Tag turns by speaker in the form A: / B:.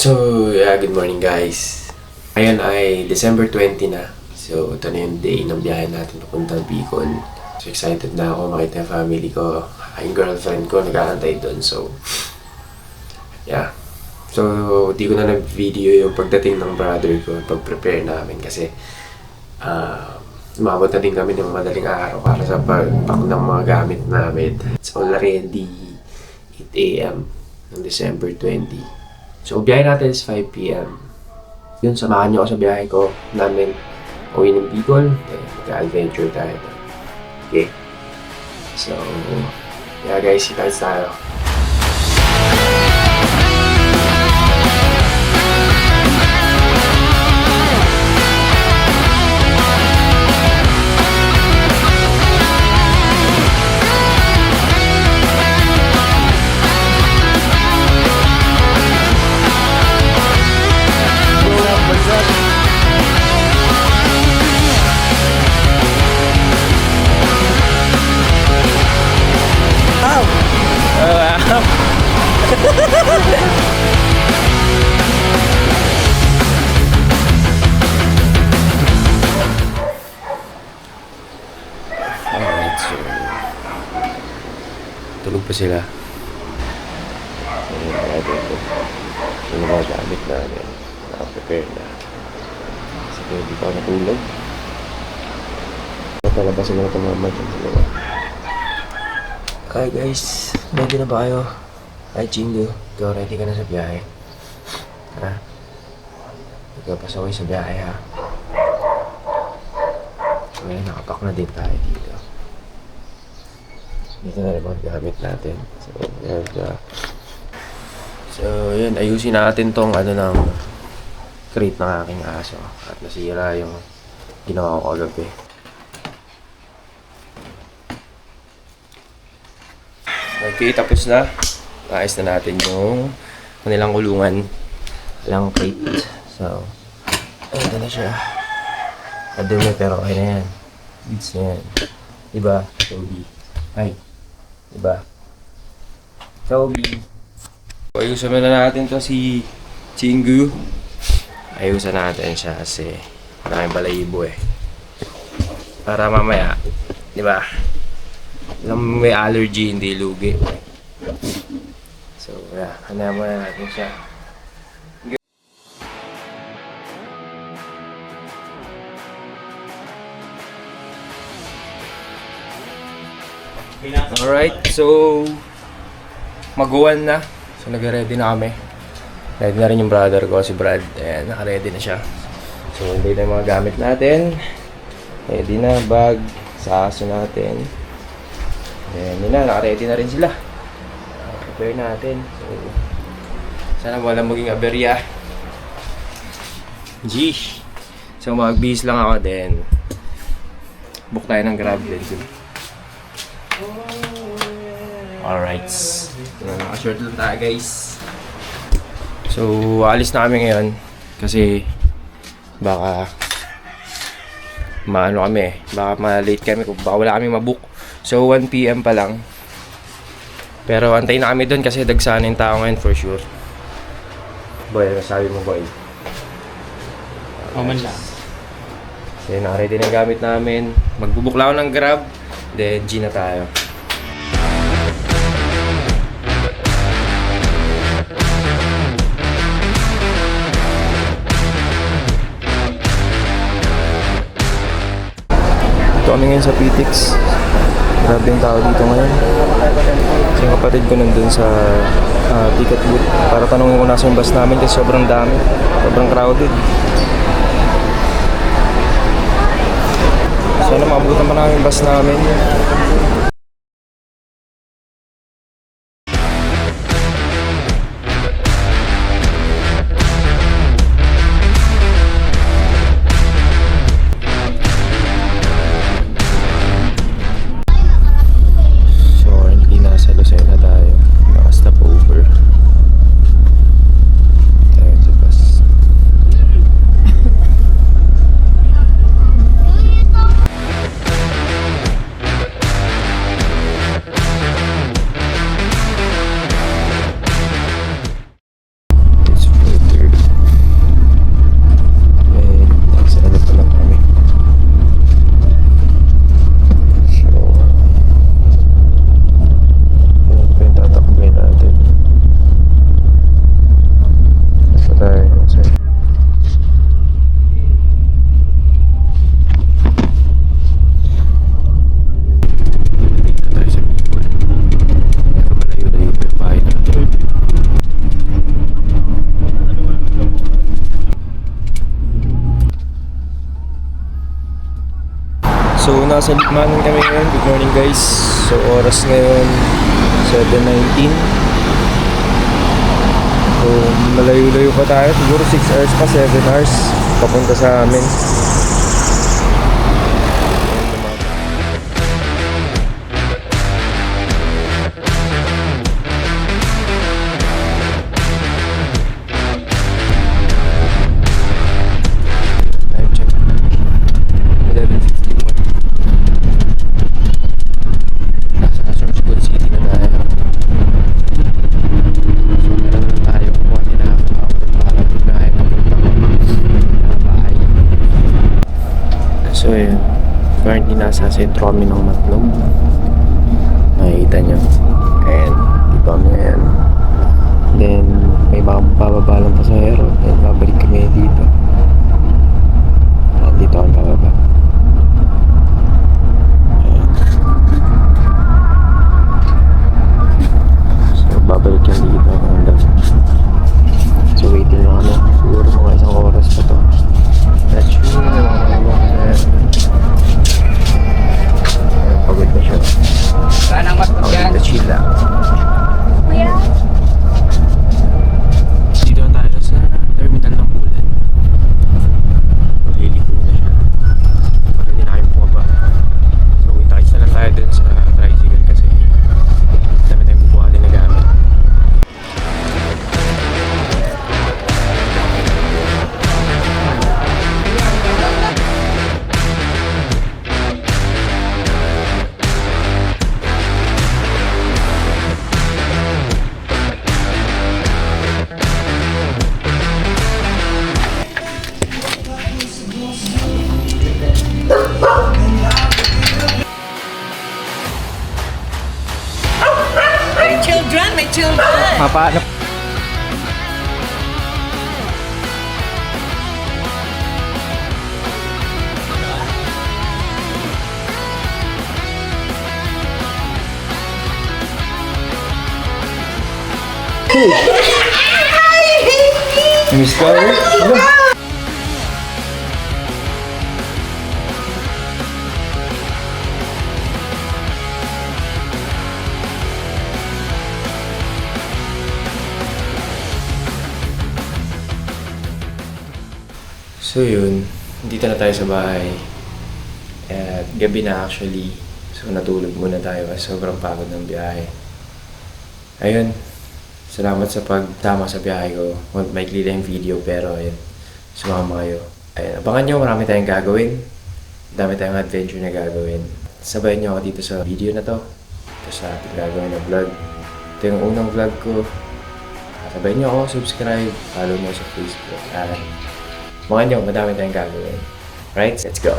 A: So, yeah, good morning guys. Ngayon ay December 20 na. So, ito na yung day ng biyahe natin papuntang Bicol. So, excited na ako makita yung family ko. Yung girlfriend ko, nag-aantay doon. So, yeah. So, di ko na nag-video yung pagdating ng brother ko, pag-prepare namin kasi umabot na din kami ng madaling araw para sa pag-pack ng mga gamit namin. It's already 8 a.m. ng December 20. So, biyahe natin is 5 p.m. Yun, samahan nyo ako sa biyahe ko namin uwi ng Bicol. Mag-adventure tayo. Okay. So, yeah guys, kita-kits tayo. Alright, so tulog pa sila. Ayun, natin ito. Yung mga gamit namin. Naka-prepare na. Kasi hindi pa ako natulog. Palabasin na ito mga dyan sa loob. Hi guys, ready na ba kayo? Hi Chingo, ikaw ready ka na sa biyahe? Ha? Nagpapasaway sa biyahe ha? So yan, nakapak na din tayo dito. Dito na naman gamit natin. So yan, ayusin natin tong ng crate ng aking aso. At nasira yung ginawa ko kagabi. Okay, tapos na. Ayos na natin yung kanilang kulungan. Kanilang crate. So, ayun na siya. Madumi pero okay na yan. Beats na yan. Diba, Toby? Ay. Diba? Toby. Ayusan na natin to si Chingu. Ayusan natin siya kasi maraming balayibo eh. Para mamaya, diba? Alam may allergy, hindi lugi. So, yeah. Hanaan muna natin siya. Alright, so mag-1 na. So, nag-ready na kami. Ready na rin yung brother ko, si Brad. Ayan, naka-ready na siya. So, hindi na yung mga gamit natin. Ready na, bag, sa aso natin. Ayan, yun na, naka-ready na rin sila. Prepare natin. So, sana walang maging aberya. Jeez. So, mag-bis lang ako din. Book tayo ng Grab din. Alright. So, naka-short lang tayo guys. So, alis na kami ngayon. Kasi, baka maano kami. Baka ma-late kami. Baka wala kami mabook. So, 1 p.m. pa lang. Pero antayin na kami doon kasi dagsanin yung tao ngayon for sure. Boy, ano sabi mo, boy?
B: Oman lang.
A: So, naka-ready na yung gamit namin. Magbubuk lang ako ng Grab. Then, G na tayo. Ito kami ngayon sa PTX. Grabe yung tao dito ngayon. Kasi yung kapatid ko nandun sa ticket booth para tanongin ko nasa yung bus namin kasi sobrang dami. Sobrang crowded. Sana maabutan pa namin yung bus namin. nasa Likmanan kami ngayon. Good morning guys. So oras ngayon 7:19. So malayo-layo pa tayo. Siguro 6 hours pa, 7 hours papunta sa amin. Time check. 11:51. Nasa Sorsogon City na tayo. So meron na tayo 1.5 hour para biyahe papuntang bahay. So yun, currently nasa sentro kami ng Matlog. Makikita nyo. And iba kami ngayon. Then may bababa lang pasahero. Then babalik kami dito. Dito kami bababa. Ayan. So babalik yan dito hanggang. So waiting lang kami. Siguro mga isang oras pa to. That's true. Pagod na siya.
B: Saan ang matnog yan?
A: Pagod na chill lang.
C: Kuya?
A: Dito na tayo sa terminal ng Bulan. Magliliko na siya. Para hindi na kayong bumaba. So itakis na lang tayo dun sa tricycle kasi dami tayong bubuhatin na gamit.
B: May children!
A: Paano? Miss ka? Ano? So yun, dito na tayo sa bahay. At gabi na actually. So natulog muna tayo kasi sobrang pagod ng biyahe. Ayun, salamat sa pagtama sa biyahe ko. Maikli lang yung video pero ayun, sumama kayo. Ayun, abangan nyo, marami tayong gagawin. Dami tayong adventure na gagawin. Sabayan nyo ako dito sa video na to. Ito sa ating gagawin na vlog. Ito yung unang vlog ko. Sabayan nyo ako, subscribe, follow nyo sa Facebook. Mga nyo, madami tayong gagawin. Right? Let's go!